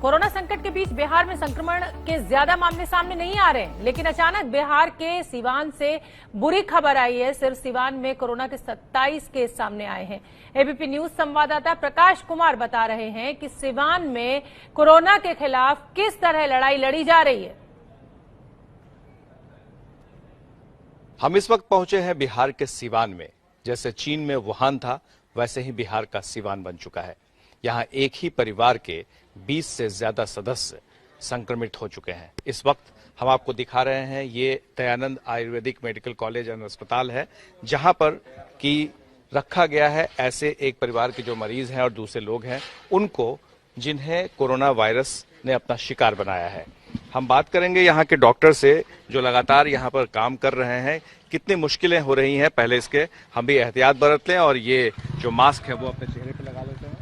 Corona संकट के बीच बिहार में संक्रमण के ज्यादा मामले सामने नहीं आ रहे हैं, लेकिन अचानक बिहार के सीवान से बुरी खबर आई है। सिर्फ सीवान में कोरोना के 27 केस सामने आए हैं। एबीपी न्यूज संवाददाता प्रकाश कुमार बता रहे हैं कि सीवान में कोरोना के खिलाफ किस तरह लड़ाई लड़ी जा रही है। हम इस वक्त पहुंचे हैं बिहार के सीवान में। जैसे चीन में वुहान था, वैसे ही बिहार का सीवान बन चुका है। यहाँ एक ही परिवार के 20 से ज्यादा सदस्य संक्रमित हो चुके हैं। इस वक्त हम आपको दिखा रहे हैं, ये Dayanand Ayurvedic medical college and अस्पताल है, जहां पर कि रखा गया है ऐसे एक परिवार के जो मरीज हैं और दूसरे लोग हैं उनको, जिन्हें कोरोना वायरस ने अपना शिकार बनाया है। हम बात करेंगे यहाँ के डॉक्टर से जो लगातार यहाँ पर काम कर रहे हैं, कितनी मुश्किलें हो रही हैं। पहले इसके हम भी एहतियात बरत लें और ये जो मास्क है वो अपने चेहरे पे लगा लेते हैं।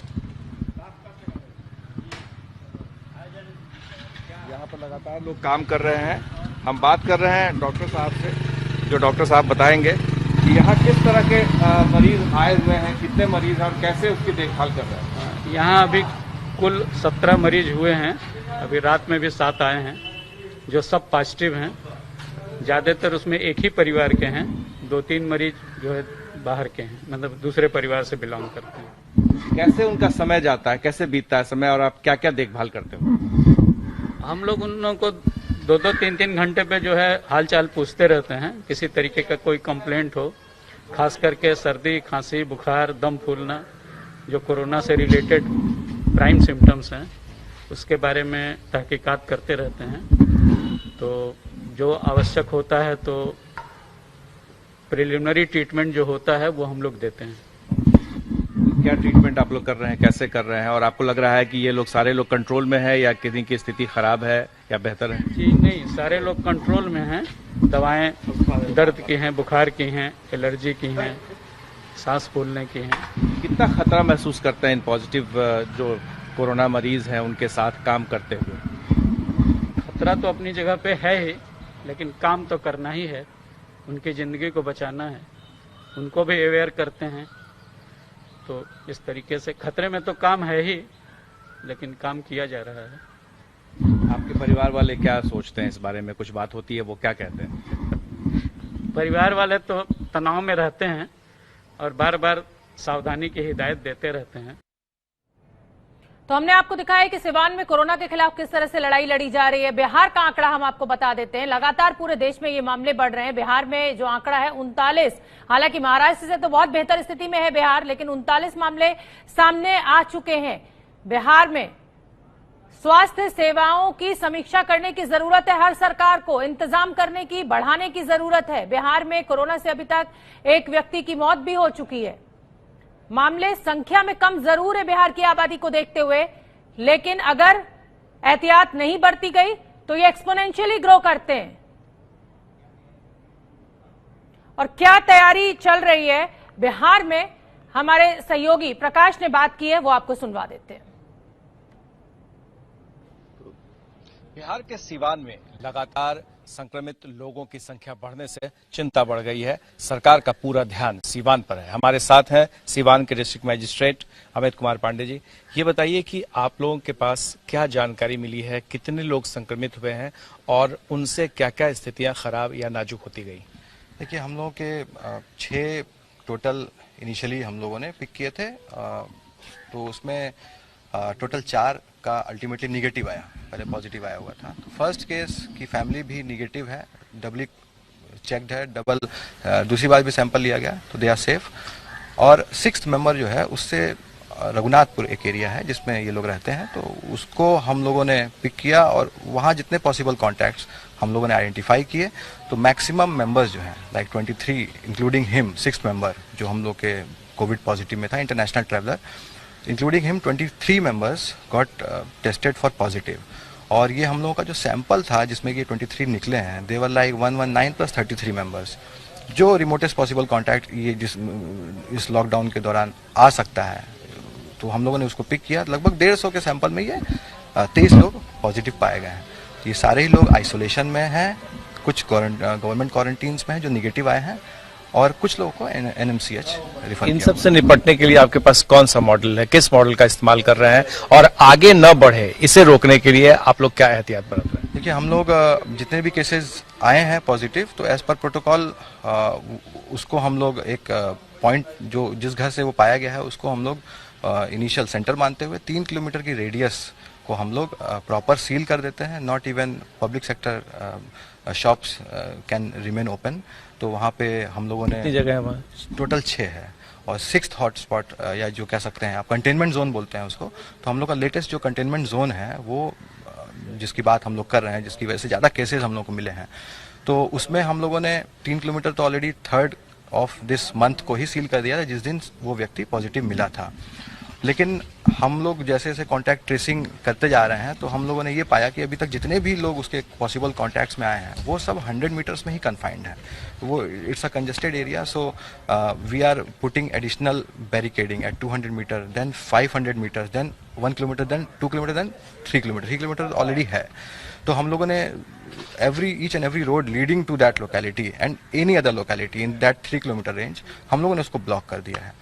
यहाँ पर लगातार लोग काम कर रहे हैं। हम बात कर रहे हैं डॉक्टर साहब से, जो डॉक्टर साहब बताएंगे कि यहाँ किस तरह के मरीज आए हुए हैं, कितने मरीज हैं और कैसे उसकी देखभाल कर रहे हैं। यहाँ अभी कुल 17 मरीज हुए हैं। अभी रात में भी 7 आए हैं जो सब पॉजिटिव हैं। ज़्यादातर उसमें एक ही परिवार के हैं। 2-3 मरीज जो है बाहर के हैं, मतलब दूसरे परिवार से बिलोंग करते हैं। कैसे उनका समय जाता है, कैसे बीतता है समय, और आप क्या क्या देखभाल करते हो? हम लोग उन लोगों को 2-2, 3-3 घंटे पे जो है हाल चाल पूछते रहते हैं। किसी तरीके का कोई कंप्लेंट हो, खास करके सर्दी, खांसी, बुखार, दम फूलना, जो कोरोना से रिलेटेड प्राइम सिम्टम्स हैं, उसके बारे में तहकीकात करते रहते हैं। तो जो आवश्यक होता है तो प्रिलिमिनरी ट्रीटमेंट जो होता है वो हम लोग देते हैं। क्या ट्रीटमेंट आप लोग कर रहे हैं, कैसे कर रहे हैं, और आपको लग रहा है कि ये लोग सारे लोग कंट्रोल में है या किसी की स्थिति खराब है या बेहतर है? जी नहीं, सारे लोग कंट्रोल में हैं। दवाएं दर्द की हैं, बुखार की हैं, एलर्जी की हैं, सांस फूलने की हैं। कितना खतरा महसूस करते हैं इन पॉजिटिव जो कोरोना मरीज हैं उनके साथ काम करते हुए? खतरा तो अपनी जगह पे है ही, लेकिन काम तो करना ही है। उनकी ज़िंदगी को बचाना है, उनको भी अवेयर करते हैं। तो इस तरीके से खतरे में तो काम है ही, लेकिन काम किया जा रहा है। आपके परिवार वाले क्या सोचते हैं इस बारे में? कुछ बात होती है, वो क्या कहते हैं? परिवार वाले तो तनाव में रहते हैं और बार बार सावधानी की हिदायत देते रहते हैं। तो हमने आपको दिखाया कि सीवान में कोरोना के खिलाफ किस तरह से लड़ाई लड़ी जा रही है। बिहार का आंकड़ा हम आपको बता देते हैं। लगातार पूरे देश में ये मामले बढ़ रहे हैं। बिहार में जो आंकड़ा है 39, हालांकि महाराष्ट्र से तो बहुत बेहतर स्थिति में है बिहार, लेकिन 39 मामले सामने आ चुके हैं। बिहार में स्वास्थ्य सेवाओं की समीक्षा करने की जरूरत है। हर सरकार को इंतजाम करने की, बढ़ाने की जरूरत है। बिहार में कोरोना से अभी तक एक व्यक्ति की मौत भी हो चुकी है। मामले संख्या में कम जरूर है बिहार की आबादी को देखते हुए, लेकिन अगर एहतियात नहीं बरती गई तो ये एक्सपोनेंशियली ग्रो करते हैं। और क्या तैयारी चल रही है बिहार में, हमारे सहयोगी प्रकाश ने बात की है, वो आपको सुनवा देते हैं। बिहार के सीवान में लगातार संक्रमित लोगों की संख्या बढ़ने से चिंता बढ़ गई है। सरकार का पूरा ध्यान सीवान पर है। हमारे साथ हैं सीवान के डिस्ट्रिक्ट मजिस्ट्रेट अमित कुमार पांडे जी। ये बताइए कि आप लोगों के पास क्या जानकारी मिली है, कितने लोग संक्रमित हुए हैं और उनसे क्या क्या स्थितियां खराब या नाजुक होती गई? देखिए, हम लोगों के 6 टोटल इनिशियली हम लोगों ने पिक किए थे। तो उसमें टोटल 4 का अल्टीमेटली निगेटिव आया, पहले पॉजिटिव आया हुआ था। तो फर्स्ट केस की फैमिली भी निगेटिव है, डबली चेक्ड है, डबल दूसरी बार भी सैंपल लिया गया, तो दे आर सेफ। और 6th मेंबर जो है उससे रघुनाथपुर एक एरिया है जिसमें ये लोग रहते हैं, तो उसको हम लोगों ने पिक किया और वहाँ जितने पॉसिबल कॉन्टैक्ट्स हम लोगों ने आइडेंटिफाई किए। तो मैक्सिमम मेंबर्स जो हैं like 23 including him, 6th member जो हम लोग के कोविड पॉजिटिव में था, international traveller, including him 23 members got tested for positive. और ये हम लोगों का जो सैंपल था जिसमें कि 23 निकले हैं, दे वर लाइक 119 प्लस 33 मेंबर्स, जो रिमोटेस्ट पॉसिबल कॉन्टैक्ट ये जिस इस लॉकडाउन के दौरान आ सकता है। तो हम लोगों ने उसको पिक किया। लगभग 150 के सैंपल में ये 23 लोग पॉजिटिव पाए गए हैं। ये सारे ही लोग आइसोलेशन में हैं, कुछ गवर्नमेंट क्वारंटीन्स में हैं जो निगेटिव आए हैं, और कुछ लोगों को NMCH रिफर इन किया। सब से निपटने के लिए आपके पास कौन सा मॉडल है, किस मॉडल का इस्तेमाल कर रहे हैं और आगे न बढ़े इसे रोकने के लिए आप लोग क्या एहतियात बरत रहे हैं? देखिए, हम लोग जितने भी केसेस आए हैं पॉजिटिव, तो एज पर प्रोटोकॉल उसको हम लोग एक पॉइंट जो जिस घर से वो पाया गया है उसको हम लोग इनिशियल सेंटर मानते हुए 3 किलोमीटर की रेडियस को हम लोग प्रॉपर सील कर देते हैं। Not even public sector shops can remain open. तो वहाँ पे हम लोगों ने कितनी जगह है वहाँ? टोटल 6 है और 6th हॉटस्पॉट या जो कह सकते हैं आप कंटेनमेंट जोन बोलते हैं उसको। तो हम लोग का लेटेस्ट जो कंटेनमेंट जोन है वो जिसकी बात हम लोग कर रहे हैं, जिसकी वजह से ज़्यादा केसेस हम लोग को मिले हैं, तो उसमें हम लोगों ने 3 किलोमीटर तो already 3rd of this month को ही सील कर दिया था, जिस दिन वो व्यक्ति पॉजिटिव मिला था। लेकिन हम लोग जैसे जैसे कॉन्टैक्ट ट्रेसिंग करते जा रहे हैं तो हम लोगों ने ये पाया कि अभी तक जितने भी लोग उसके पॉसिबल कॉन्टैक्ट्स में आए हैं वो सब 100 मीटर्स में ही कन्फाइंड है। वो it's a congested area, so we are putting additional barricading at 200 metre, then 500 metres, then 1 kilometre, then 2 kilometre, then 3 kilometre. 3 kilometre already है। तो हम लोगों ने each and every road leading to that locality and any other locality in that 3 kilometre range हम लोगों ने उसको block कर दिया है।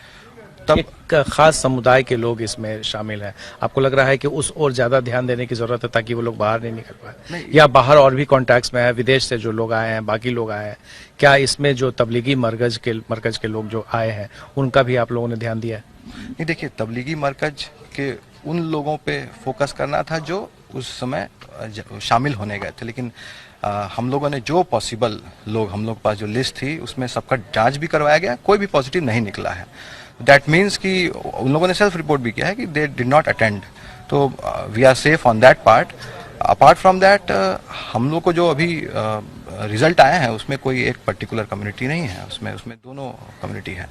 तब एक खास समुदाय के लोग इसमें शामिल हैं, आपको लग रहा है कि उस और ज्यादा ध्यान देने की जरूरत है ताकि वो लोग बाहर नहीं निकल पाए, या बाहर और भी कॉन्टैक्ट्स में है, विदेश से जो लोग आए हैं, बाकी लोग आए हैं, क्या इसमें जो तबलीगी मरकज के लोग जो आए हैं उनका भी आप लोगों ने ध्यान दिया है? नहीं, देखिए, तबलीगी मरकज के उन लोगों पे फोकस करना था जो उस समय शामिल होने गए थे, लेकिन हम लोगों ने जो पॉसिबल लोग हम लोग के पास जो लिस्ट थी उसमें सबका जांच भी करवाया गया, कोई भी पॉजिटिव नहीं निकला है। दैट मीन्स कि उन लोगों ने सेल्फ रिपोर्ट भी किया है कि दे डिड नॉट अटेंड, तो we are safe on that part. Apart from that हम लोग को जो अभी रिजल्ट आए हैं उसमें कोई एक पर्टिकुलर कम्युनिटी नहीं है, उसमें दोनों कम्युनिटी है।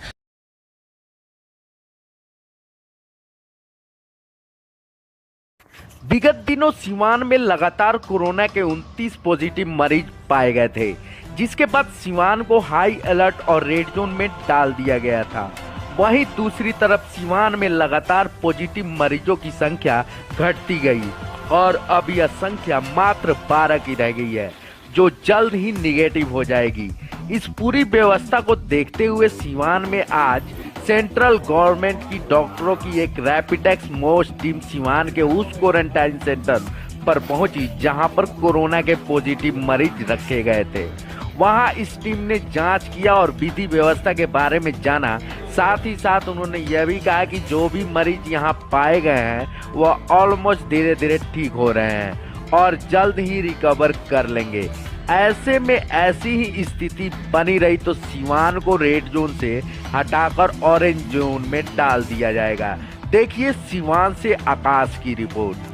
विगत दिनों सिवान में लगातार कोरोना के 29 पॉजिटिव मरीज पाए गए थे, जिसके बाद सिवान को हाई अलर्ट और रेड जोन में डाल दिया गया था। वहीं दूसरी तरफ सिवान में लगातार पॉजिटिव मरीजों की संख्या घटती गई और अब यह संख्या मात्र 12 की रह गई है, जो जल्द ही निगेटिव हो जाएगी। इस पूरी व्यवस्था को देखते हुए सिवान में आज सेंट्रल गवर्नमेंट की डॉक्टरों की एक रैपिडेक्स मोस्ट टीम सिवान के उस क्वारंटाइन सेंटर पर पहुंची जहां पर कोरोना के पॉजिटिव मरीज रखे गए थे। वहां इस टीम ने जांच किया और विधि व्यवस्था के बारे में जाना। साथ ही साथ उन्होंने यह भी कहा कि जो भी मरीज यहां पाए गए हैं वह ऑलमोस्ट धीरे धीरे ठीक हो रहे हैं और जल्द ही रिकवर कर लेंगे। ऐसे में ऐसी ही स्थिति बनी रही तो सिवान को रेड जोन से हटाकर ऑरेंज जोन में डाल दिया जाएगा। देखिए सिवान से आकाश की रिपोर्ट।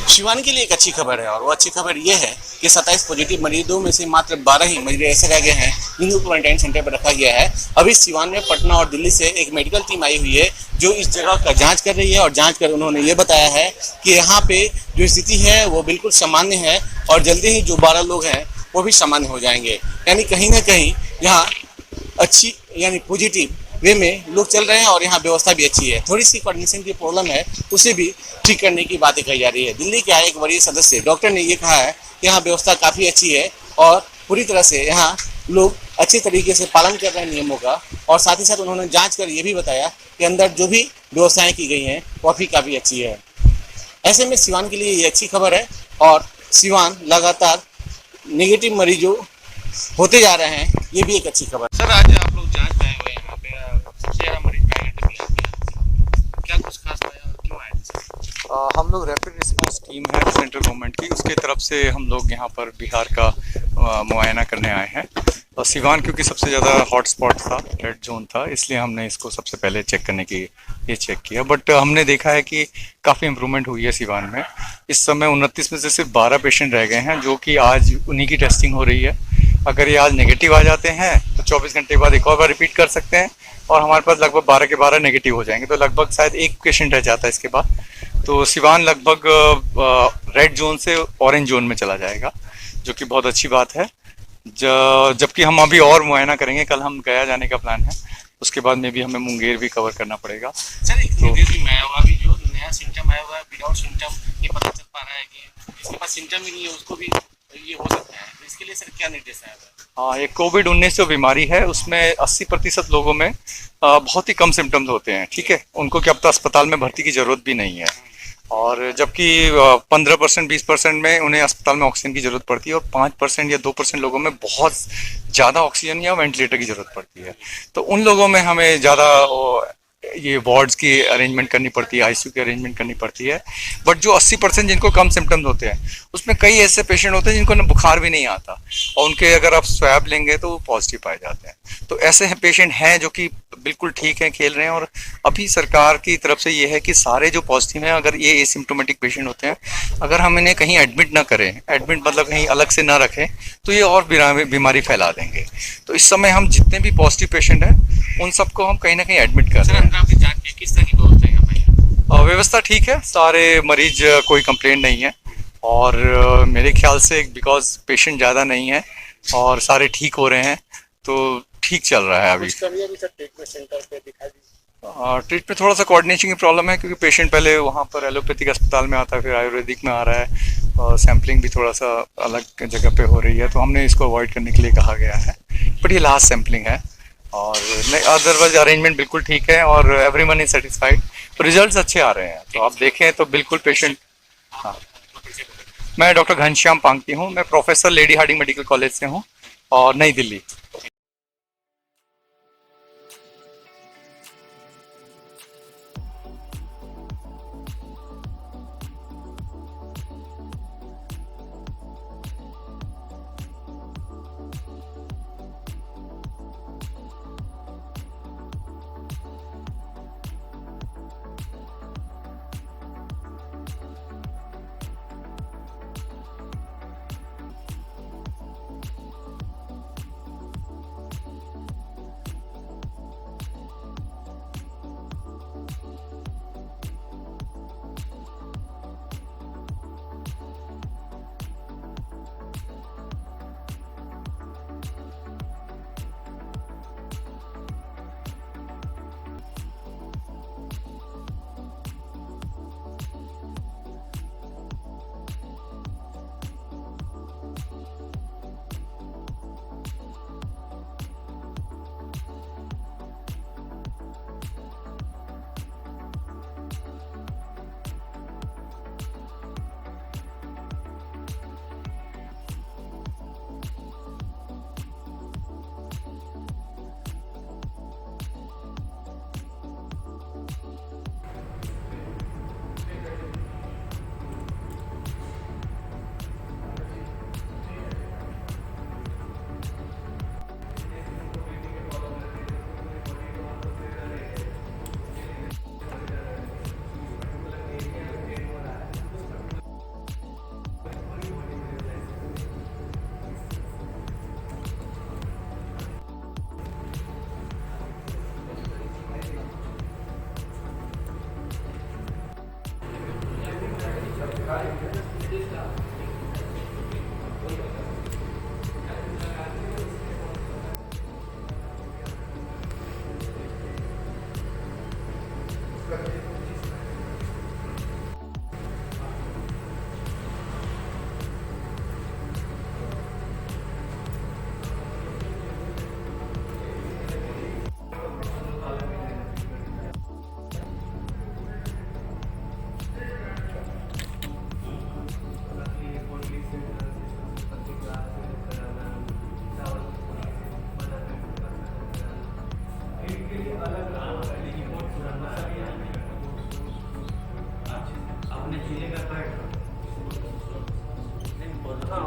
सिवान के लिए एक अच्छी खबर है और वो अच्छी खबर ये है कि 27 पॉजिटिव मरीजों में से मात्र 12 ही मरीज ऐसे रह गए हैं जिनको क्वारंटाइन सेंटर पर रखा गया है। अभी सिवान में पटना और दिल्ली से एक मेडिकल टीम आई हुई है जो इस जगह का जांच कर रही है और जांच कर उन्होंने ये बताया है कि यहाँ पे जो स्थिति है वो बिल्कुल सामान्य है और जल्दी ही जो 12 लोग हैं वो भी सामान्य हो जाएंगे। यानी कहीं ना कहीं यहाँ अच्छी यानी पॉजिटिव वे में लोग चल रहे हैं और यहाँ व्यवस्था भी अच्छी है। थोड़ी सी कोऑर्डिनेशन की प्रॉब्लम है, उसे भी ठीक करने की बातें कही जा रही है। दिल्ली के आए एक वरीय सदस्य डॉक्टर ने ये कहा है कि यहाँ व्यवस्था काफ़ी अच्छी है और पूरी तरह से यहाँ लोग अच्छे तरीके से पालन कर रहे हैं नियमों का। और साथ ही साथ उन्होंने जांच कर ये भी बताया कि अंदर जो भी व्यवस्थाएं की गई हैं वो भी काफ़ी अच्छी है। ऐसे में सिवान के लिए ये अच्छी खबर है और सिवान लगातार नेगेटिव मरीजों होते जा रहे हैं, ये भी एक अच्छी खबर। सर, आज आप लोग जांच में आए हुए हैं, यहाँ पे सबसे ज़्यादा मरीज पाए गए, क्या कुछ खास पाया और क्यों आए? हम लोग रैपिड रिस्पांस टीम है सेंट्रल गवर्नमेंट की, उसके तरफ से हम लोग यहाँ पर बिहार का मुआयना करने आए हैं। और सिवान क्योंकि सबसे ज़्यादा हॉटस्पॉट था, रेड जोन था, इसलिए हमने इसको सबसे पहले चेक करने की ये चेक किया। बट हमने देखा है कि काफ़ी इम्प्रूवमेंट हुई है सिवान में। इस समय 29 में से सिर्फ 12 पेशेंट रह गए हैं, जो कि आज उन्हीं की टेस्टिंग हो रही है। अगर ये आज नेगेटिव आ जाते हैं तो 24 घंटे बाद एक और बार रिपीट कर सकते हैं और हमारे पास लगभग 12 के 12 नेगेटिव हो जाएंगे, तो लगभग शायद एक पेशेंट रह जाता है इसके बाद। तो सिवान लगभग रेड जोन से ऑरेंज जोन में चला जाएगा, जो कि बहुत अच्छी बात है। जबकि हम अभी और मुआयना करेंगे, कल हम गया जाने का प्लान है, उसके बाद में भी हमें मुंगेर भी कवर करना पड़ेगा। सर, एक निर्देश भी आया हुआ, अभी जो नया सिम्टम आया हुआ है विदाउट सिम्टम, ये पता चल पा रहा है कि जिसके पास सिम्टम ही नहीं है उसको भी ये हो सकता है। इसके लिए सर क्या निर्देश है? हाँ, ये कोविड-19 जो बीमारी है उसमें 80% लोगों में बहुत ही कम सिम्टम्स होते हैं, ठीक है। उनको क्या पता अस्पताल में भर्ती की जरूरत भी नहीं है, और जबकि 15% 20% में उन्हें अस्पताल में ऑक्सीजन की जरूरत पड़ती है, और 5% या 2% लोगों में बहुत ज़्यादा ऑक्सीजन या वेंटिलेटर की जरूरत पड़ती है। तो उन लोगों में हमें ज़्यादा ये वार्ड्स की अरेंजमेंट करनी पड़ती है, आईसीयू की अरेंजमेंट करनी पड़ती है। बट जो 80% जिनको कम सिम्टम्स होते हैं उसमें कई ऐसे पेशेंट होते हैं जिनको ना बुखार भी नहीं आता, और उनके अगर आप स्वैब लेंगे तो वो पॉजिटिव पाए जाते हैं। तो ऐसे पेशेंट हैं जो कि बिल्कुल ठीक हैं, खेल रहे हैं। और अभी सरकार की तरफ से ये है कि सारे जो पॉजिटिव हैं, अगर ये एसिम्प्टोमेटिक पेशेंट होते हैं, अगर हम इन्हें कहीं एडमिट ना करें, एडमिट मतलब कहीं अलग से ना रखें, तो ये और बीमारी फैला देंगे। तो इस समय हम जितने भी पॉजिटिव पेशेंट हैं उन सबको हम कहीं ना कहीं एडमिट कर रहे हैं। आपकी जांच की किस तरह की व्यवस्था है यहाँ पे? व्यवस्था ठीक है, सारे मरीज कोई कंप्लेंट नहीं है, और मेरे ख्याल से बिकॉज पेशेंट ज़्यादा नहीं है और सारे ठीक हो रहे हैं, तो ठीक चल रहा है अभी। ट्रीटमेंट सेंटर पे दिखा दीजिए। ट्रीटमेंट थोड़ा सा कोऑर्डिनेशन की प्रॉब्लम है, क्योंकि पेशेंट पहले वहाँ पर एलोपैथिक अस्पताल में आता है, फिर आयुर्वेदिक में आ रहा है, और सैम्पलिंग भी थोड़ा सा अलग जगह पे हो रही है, तो हमने इसको अवॉइड करने के लिए कहा गया है। बट ये लास्ट सैम्पलिंग है, और अदरवाइज अरेंजमेंट बिल्कुल ठीक है, और एवरीवन इज सेटिस्फाइड, रिजल्ट्स अच्छे आ रहे हैं। तो आप देखें तो बिल्कुल पेशेंट। हाँ, मैं डॉक्टर घनश्याम पांगती हूँ, मैं professor Lady Hardinge Medical College से हूँ, और नई दिल्ली। हाँ,